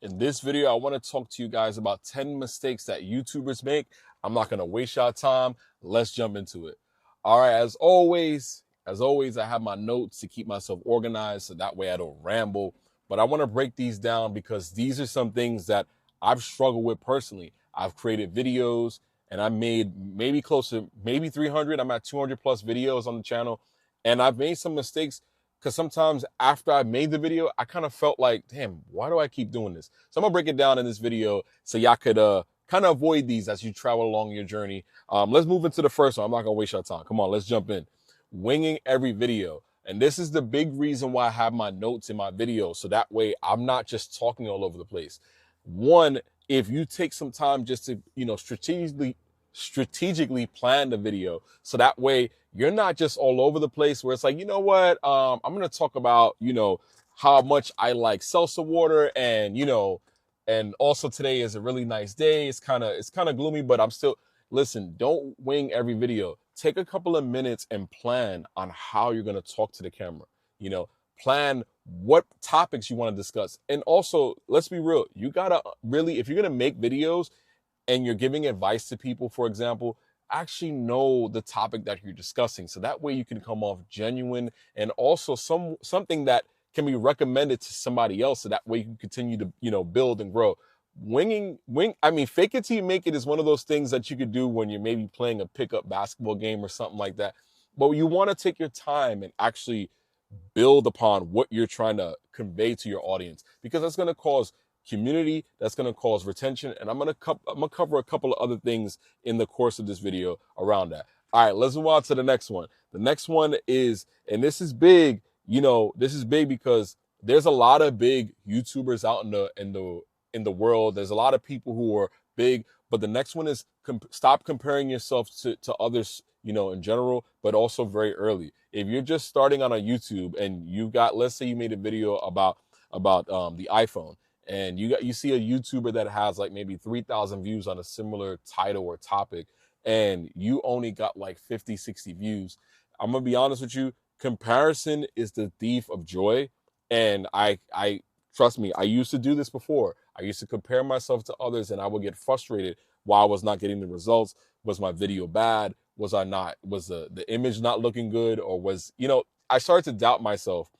In this video, I want to talk to you guys about 10 mistakes that YouTubers make. I'm not going to waste your time. Let's jump into it. All right, as always, I have my notes to keep myself organized so that way I don't ramble. But I want to break these down because these are some things that I've struggled with personally. I've created videos and I made maybe close to maybe 300. I'm at 200 plus videos on the channel. And I've made some mistakes because sometimes after I made the video, I kind of felt like, damn, why do I keep doing this? So I'm gonna break it down in this video so y'all could kind of avoid these as you travel along your journey. Let's move into the first one. I'm not gonna waste your time. Come on, let's jump in. Winging every video. And this is the big reason why I have my notes in my video. So that way I'm not just talking all over the place. One, if you take some time just to, strategically plan the video. So that way you're not just all over the place where it's like, you know what, I'm going to talk about, how much I like seltzer water and, and also today is a really nice day. It's kind of gloomy, but I'm still, listen, don't wing every video. Take a couple of minutes and plan on how you're going to talk to the camera, plan what topics you want to discuss. And also, let's be real. You got to really, if you're going to make videos and you're giving advice to people, for example, actually know the topic that you're discussing. So that way you can come off genuine and also something that can be recommended to somebody else. So that way you can continue to, build and grow. Fake it till you make it is one of those things that you could do when you're maybe playing a pickup basketball game or something like that. But you want to take your time and actually build upon what you're trying to convey to your audience, because that's going to cause community, that's going to cause retention, and I'm going to cover a couple of other things in the course of this video around that. All right, let's move on to the next one. The next one is, and this is big, this is big because there's a lot of big YouTubers out in the world. There's a lot of people who are big, but the next one is stop comparing yourself to others, in general, but also very early. If you're just starting on a YouTube and you got, let's say you made a video about the iPhone, and you see a YouTuber that has like maybe 3,000 views on a similar title or topic, and you only got like 50, 60 views. I'm gonna be honest with you, comparison is the thief of joy. And I trust me, I used to do this before. I used to compare myself to others and I would get frustrated while I was not getting the results. Was my video bad? Was the image not looking good? Or I started to doubt myself.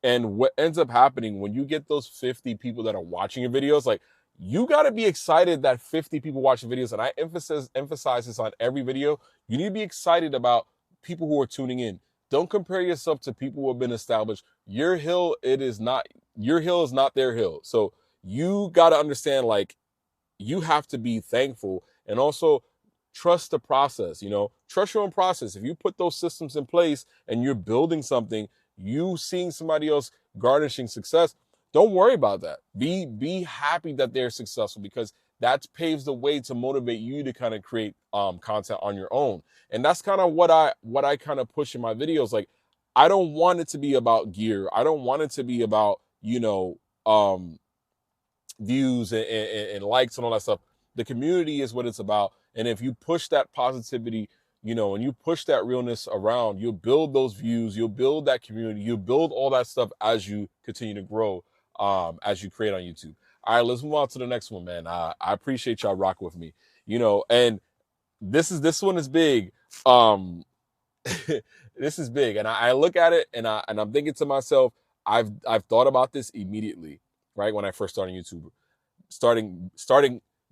And what ends up happening when you get those 50 people that are watching your videos, like, you got to be excited that 50 people watch your videos. And I emphasize this on every video. You need to be excited about people who are tuning in. Don't compare yourself to people who have been established. Your hill is not their hill. So you got to understand, like, you have to be thankful and also trust the process, trust your own process. If you put those systems in place and you're building something, you seeing somebody else garnishing success, don't worry about that. Be happy that they're successful, because that paves the way to motivate you to kind of create content on your own. And that's kind of what I kind of push in my videos. Like, I don't want it to be about gear. I don't want it to be about, views and likes and all that stuff. The community is what it's about. And if you push that positivity, and you push that realness around, you'll build those views, you'll build that community, you'll build all that stuff as you continue to grow, as you create on YouTube. All right, let's move on to the next one, man. I appreciate y'all rock with me, and this one is big. This is big. And I look at it and I'm thinking to myself, I've thought about this immediately, right? When I first started YouTube, starting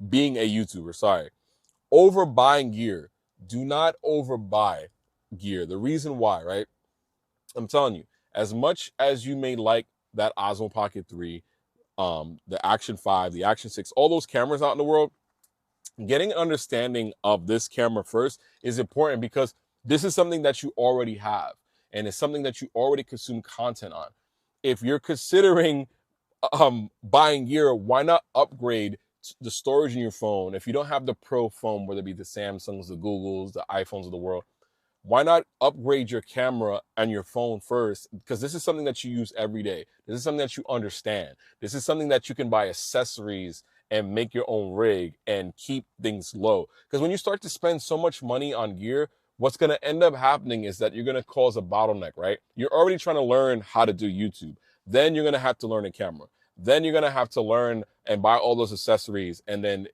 being a YouTuber, sorry. Overbuying gear. Do not overbuy gear. The reason why, right? I'm telling you, as much as you may like that Osmo Pocket 3, the Action 5, the Action 6, all those cameras out in the world, getting an understanding of this camera first is important, because this is something that you already have and it's something that you already consume content on. If you're considering buying gear, why not upgrade the storage in your phone? If you don't have the Pro phone, whether it be the Samsungs, the Googles, the iPhones of the world, why not upgrade your camera and your phone first? Because this is something that you use every day. This is something that you understand. This is something that you can buy accessories and make your own rig and keep things low. Because when you start to spend so much money on gear, what's going to end up happening is that you're going to cause a bottleneck, right? You're already trying to learn how to do YouTube. Then you're going to have to learn a camera. Then you're going to have to learn and buy all those accessories. And then,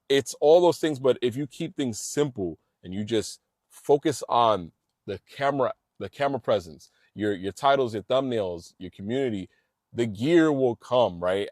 it's all those things. But if you keep things simple and you just focus on the camera presence, your titles, your thumbnails, your community, the gear will come, right?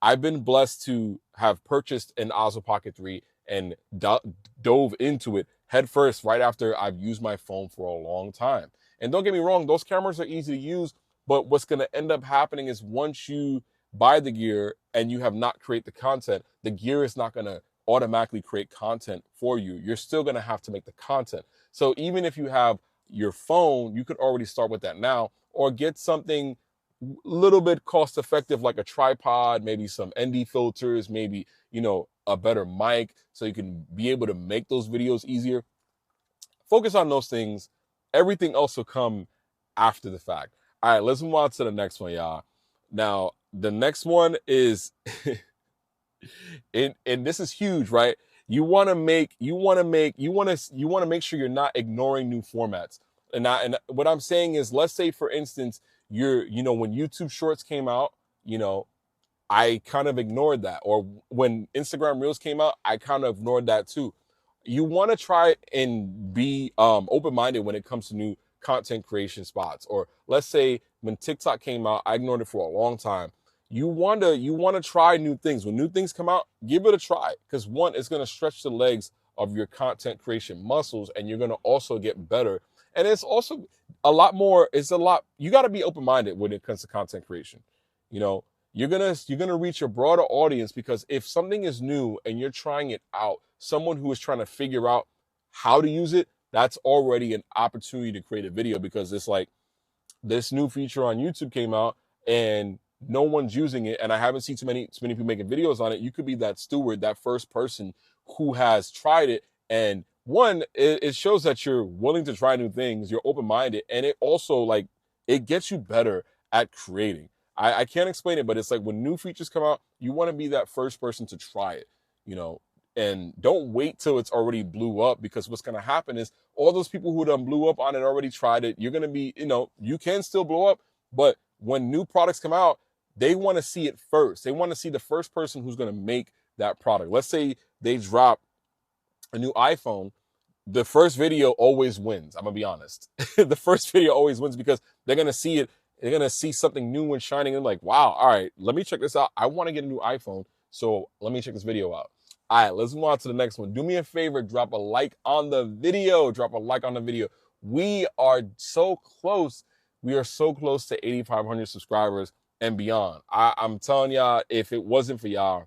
I've been blessed to have purchased an Osmo Pocket 3 and dove into it head first right after I've used my phone for a long time. And don't get me wrong, those cameras are easy to use, but what's going to end up happening is once you buy the gear and you have not created the content, the gear is not going to automatically create content for you. You're still going to have to make the content. So even if you have your phone, you could already start with that now, or get something a little bit cost effective like a tripod, maybe some ND filters, maybe, a better mic so you can be able to make those videos easier. Focus on those things. Everything else will come after the fact. All right, let's move on to the next one, y'all. Now, the next one is, and this is huge, right? You want to make sure you're not ignoring new formats. And what I'm saying is, let's say, for instance, when YouTube Shorts came out, I kind of ignored that. Or when Instagram Reels came out, I kind of ignored that too. You want to try and be open-minded when it comes to new content creation spots. Or let's say when TikTok came out, I ignored it for a long time. You want to try new things. When new things come out, give it a try. Because one, it's going to stretch the legs of your content creation muscles, and you're going to also get better. And it's also you got to be open-minded when it comes to content creation. You're gonna reach a broader audience, because if something is new and you're trying it out, someone who is trying to figure out how to use it, that's already an opportunity to create a video, because it's like this new feature on YouTube came out and no one's using it, and I haven't seen too many people making videos on it. You could be that steward, that first person who has tried it, and one, it shows that you're willing to try new things, you're open-minded, and it also it gets you better at creating. I can't explain it, but it's like when new features come out, you want to be that first person to try it, and don't wait till it's already blew up, because what's going to happen is all those people who done blew up on it already tried it. You're going to be, you can still blow up, but when new products come out, they want to see it first. They want to see the first person who's going to make that product. Let's say they drop a new iPhone. The first video always wins. I'm going to be honest. The first video always wins, because they're going to see it. They're going to see something new and shining, and like, wow, all right, let me check this out. I want to get a new iPhone, so let me check this video out. All right, let's move on to the next one. Do me a favor, drop a like on the video. Drop a like on the video. We are so close. We are so close to 8,500 subscribers and beyond. I'm telling y'all, if it wasn't for y'all,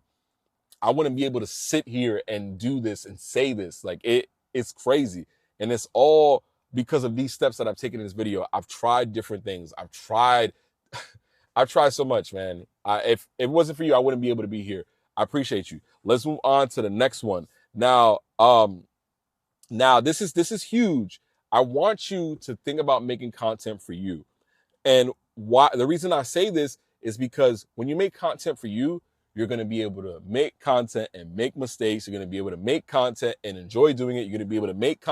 I wouldn't be able to sit here and do this and say this. Like, it's crazy. And it's all because of these steps that I've taken in this video. I've tried different things. I've tried so much, man. If it wasn't for you, I wouldn't be able to be here. I appreciate you. Let's move on to the next one. Now, this is huge. I want you to think about making content for you. And why? The reason I say this is because when you make content for you, you're going to be able to make content and make mistakes. You're going to be able to make content and enjoy doing it. You're going to be able to make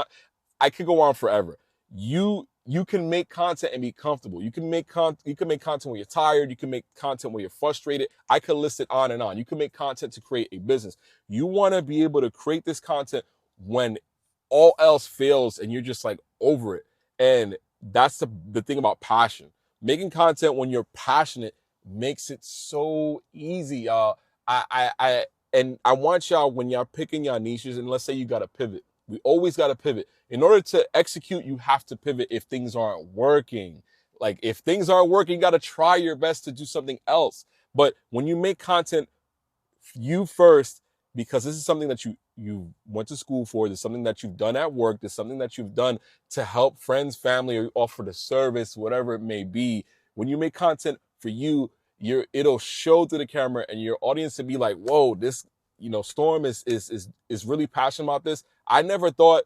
I could go on forever. You can make content and be comfortable. You can make content when you're tired. You can make content when you're frustrated. I could list it on and on. You can make content to create a business. You want to be able to create this content when all else fails and you're just like over it. And that's the thing about passion. Making content when you're passionate makes it so easy, y'all. I want y'all, when y'all picking y'all niches, and let's say you got to pivot. We always got to pivot. In order to execute, you have to pivot if things aren't working. Like, if things aren't working, you got to try your best to do something else. But when you make content, you first, because this is something that you went to school for, there's something that you've done at work, there's something that you've done to help friends, family, or offer the service, whatever it may be. When you make content for you, it'll show to the camera, and your audience will be like, whoa, this, Storm is really passionate about this. I never thought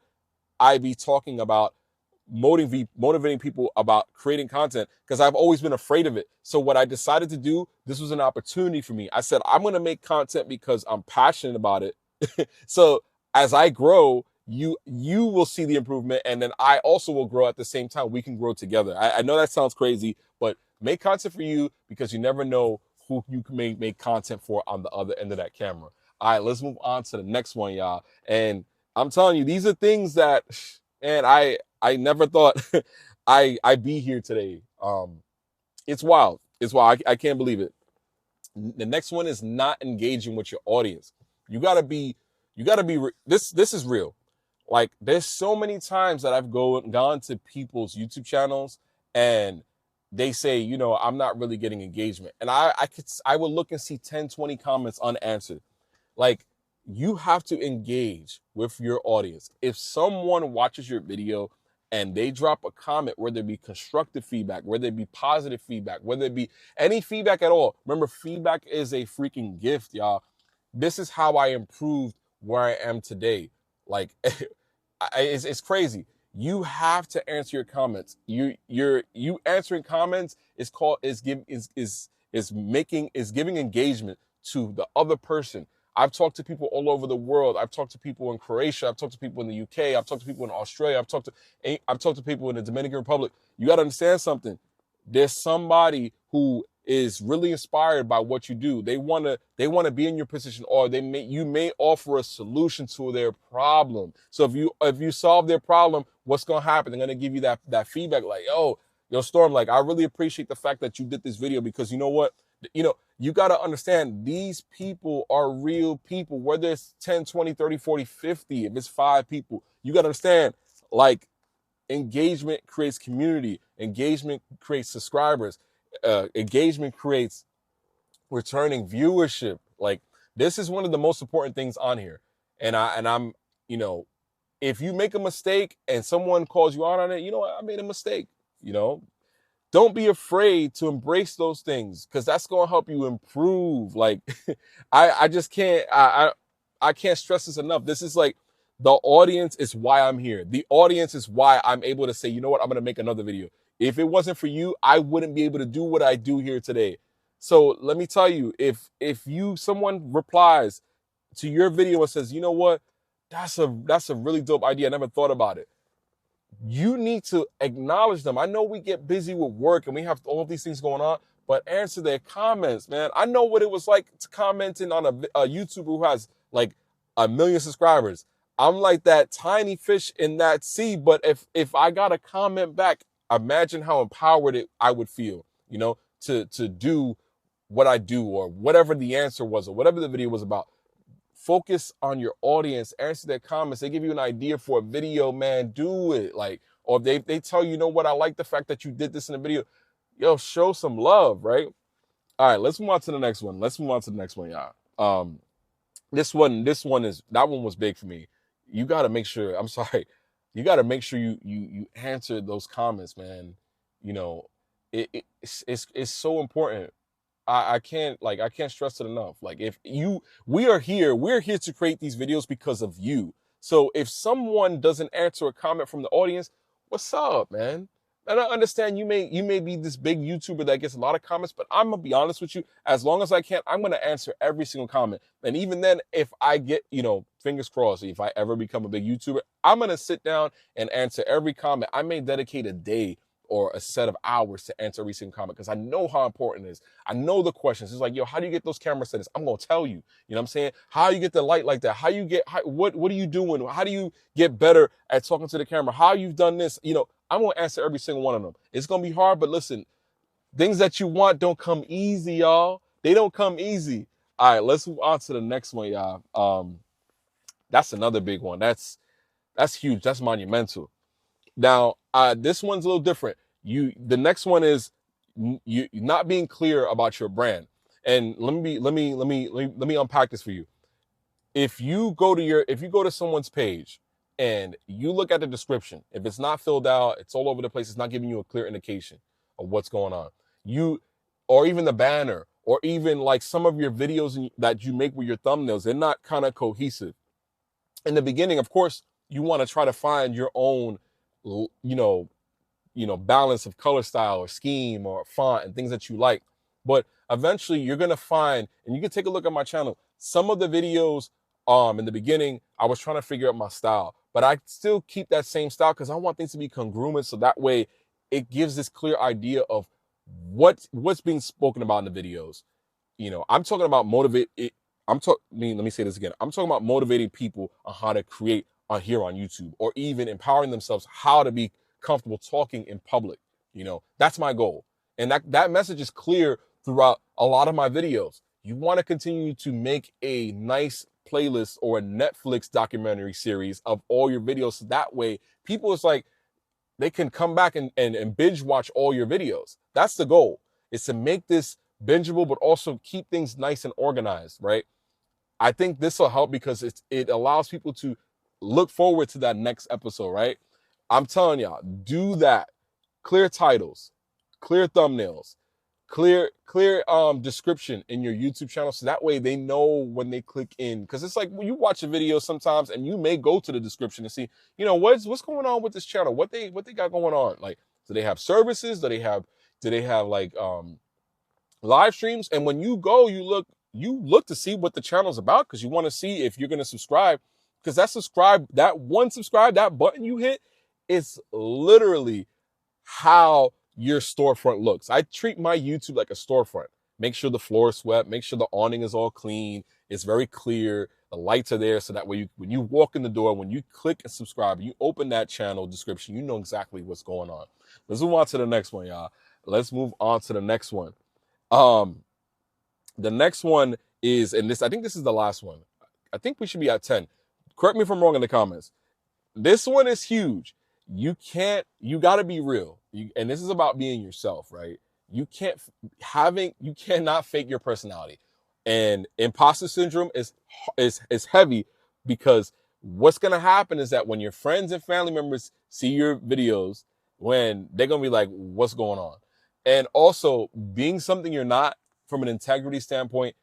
I'd be talking about motivating people about creating content, because I've always been afraid of it. So what I decided to do, this was an opportunity for me. I said, I'm going to make content because I'm passionate about it. So as I grow, you will see the improvement, and then I also will grow at the same time. We can grow together. I know that sounds crazy, but make content for you, because you never know who you can make content for on the other end of that camera. All right, let's move on to the next one, y'all. And I'm telling you, these are things that, and I never thought I'd be here today. It's wild. It's wild. I can't believe it. The next one is not engaging with your audience. You gotta be. This is real. Like, there's so many times that I've gone to people's YouTube channels and they say, you know, I'm not really getting engagement, and I would look and see 10, 20 comments unanswered. Like, you have to engage with your audience. If someone watches your video and they drop a comment, whether it be constructive feedback, whether it be positive feedback, whether it be any feedback at all, remember, feedback is a freaking gift, y'all. This is how I improved where I am today. Like, it's crazy. You have to answer your comments. You answering comments is giving engagement to the other person. I've talked to people all over the world. I've talked to people in Croatia. I've talked to people in the UK. I've talked to people in Australia. I've talked to people in the Dominican Republic. You got to understand something. There's somebody who is really inspired by what you do. They want to be in your position, or you may offer a solution to their problem. So if you solve their problem, what's going to happen? They're going to give you that feedback, like, yo, Storm, like, I really appreciate the fact that you did this video, because you know what? You got to understand, these people are real people, whether it's 10, 20, 30, 40, 50, if it's 5 people, you got to understand, like, engagement creates community. Engagement creates subscribers. Engagement creates returning viewership. Like, this is one of the most important things on here. And I'm, if you make a mistake and someone calls you out on it, you know what? I made a mistake, Don't be afraid to embrace those things, because that's going to help you improve. Like, I just can't, I can't stress this enough. This is like, the audience is why I'm here. The audience is why I'm able to say, you know what, I'm going to make another video. If it wasn't for you, I wouldn't be able to do what I do here today. So let me tell you, if someone replies to your video and says, you know what, that's a really dope idea, I never thought about it, you need to acknowledge them. I know we get busy with work and we have all of these things going on, but answer their comments, man. I know what it was like commenting on a YouTuber who has like 1 million subscribers. I'm like that tiny fish in that sea, but if I got a comment back, imagine how empowered I would feel, to do what I do, or whatever the answer was, or whatever the video was about. Focus on your audience, answer their comments. They give you an idea for a video, man, do it. Like, or they tell you, you know what, I like the fact that you did this in the video. Yo, show some love, right? All right, let's move on to the next one. Y'all. This one was big for me. You got to make sure, I'm sorry, you got to make sure you answer those comments, man. It's so important. I can't stress it enough. Like, we're here to create these videos because of you. So if someone doesn't answer a comment from the audience, what's up, man? And I understand you may be this big YouTuber that gets a lot of comments, but I'm gonna be honest with you. As long as I can, I'm gonna answer every single comment. And even then, if I get, fingers crossed, if I ever become a big YouTuber, I'm gonna sit down and answer every comment. I may dedicate a day or a set of hours to answer every single comment, because I know how important it is. I know the questions. It's like, yo, how do you get those camera settings? I'm gonna tell you. You know what I'm saying? How you get the light like that? What are you doing? How do you get better at talking to the camera? How you've done this? I'm gonna answer every single one of them. It's gonna be hard, but listen, things that you want don't come easy, y'all. They don't come easy. All right, let's move on to the next one, y'all. That's another big one. That's huge. That's monumental. Now, this one's a little different. The next one is you not being clear about your brand. And let me unpack this for you. If you go to someone's page and you look at the description, if it's not filled out, it's all over the place, it's not giving you a clear indication of what's going on. Or even the banner, or even like some of your videos that you make with your thumbnails, they're not kind of cohesive. In the beginning, of course, you want to try to find your own, balance of color style or scheme or font and things that you like. But eventually you're going to find, and you can take a look at my channel, some of the videos, in the beginning, I was trying to figure out my style, but I still keep that same style because I want things to be congruent. So that way it gives this clear idea of what's being spoken about in the videos. I'm talking about motivate it. Let me say this again. I'm talking about motivating people on how to create on here on YouTube, or even empowering themselves how to be comfortable talking in public. That's my goal. And that message is clear throughout a lot of my videos. You want to continue to make a nice playlist or a Netflix documentary series of all your videos. So that way people, it's like, they can come back and binge watch all your videos. That's the goal. Is to make this bingeable, but also keep things nice and organized, right? I think this will help because it allows people to look forward to that next episode, right? I'm telling y'all, do that. Clear titles, clear thumbnails, clear description in your YouTube channel, so that way they know when they click in. Because it's like when you watch a video sometimes, and you may go to the description and see, what's going on with this channel, what they got going on. Like, do they have services? Do they have like live streams? And when you go, you look to see what the channel's about, because you want to see if you're going to subscribe. Because that button you hit is literally how your storefront looks. I treat my YouTube like a storefront. Make sure the floor is swept. Make sure the awning is all clean. It's very clear. The lights are there, so that way when you walk in the door, when you click and subscribe, you open that channel description, you know exactly what's going on. Let's move on to the next one, y'all. Let's move on to the next one. The next one is, and I think this is the last one. I think we should be at 10. Correct me if I'm wrong in the comments. This one is huge. You got to be real. And this is about being yourself, right? You cannot fake your personality. And imposter syndrome is heavy, because what's going to happen is that when your friends and family members see your videos, when they're going to be like, what's going on? And also, being something you're not from an integrity standpoint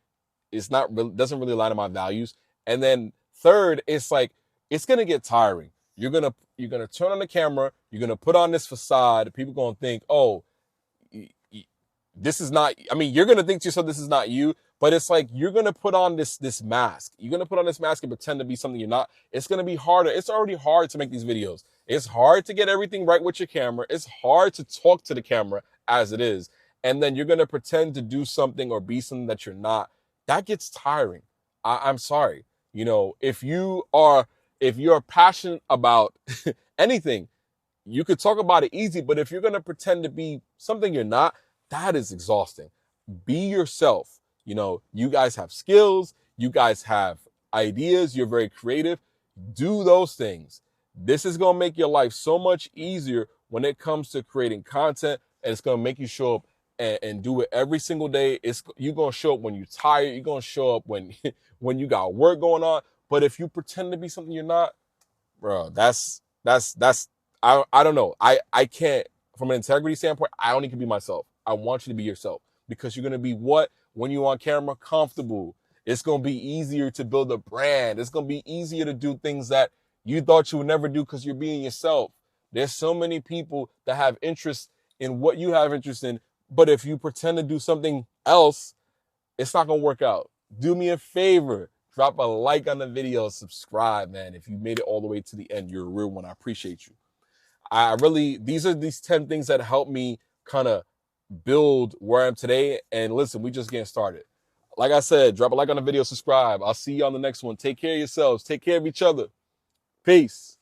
doesn't really align to my values. And then third, it's like, it's going to get tiring. You're going to turn on the camera, you're going to put on this facade, people going to think, oh, this is not, you're going to think to yourself, this is not you, but it's like, you're going to put on this mask. You're going to put on this mask and pretend to be something you're not. It's going to be harder. It's already hard to make these videos. It's hard to get everything right with your camera. It's hard to talk to the camera as it is. And then you're going to pretend to do something or be something that you're not. That gets tiring. I'm sorry. If you're passionate about anything, you could talk about it easy, but if you're going to pretend to be something you're not, that is exhausting. Be yourself. You guys have skills. You guys have ideas. You're very creative. Do those things. This is going to make your life so much easier when it comes to creating content, and it's going to make you show up and do it every single day. You're going to show up when you're tired. You're going to show up when you got work going on. But if you pretend to be something you're not, bro, I don't know. I can't, from an integrity standpoint, I only can be myself. I want you to be yourself, because you're going to be when you're on camera, comfortable. It's going to be easier to build a brand. It's going to be easier to do things that you thought you would never do because you're being yourself. There's so many people that have interest in what you have interest in, but if you pretend to do something else, it's not going to work out. Do me a favor. Drop a like on the video, subscribe, man. If you made it all the way to the end, you're a real one. I appreciate you. These are these 10 things that help me kind of build where I am today. And listen, we just getting started. Like I said, drop a like on the video, subscribe. I'll see you on the next one. Take care of yourselves. Take care of each other. Peace.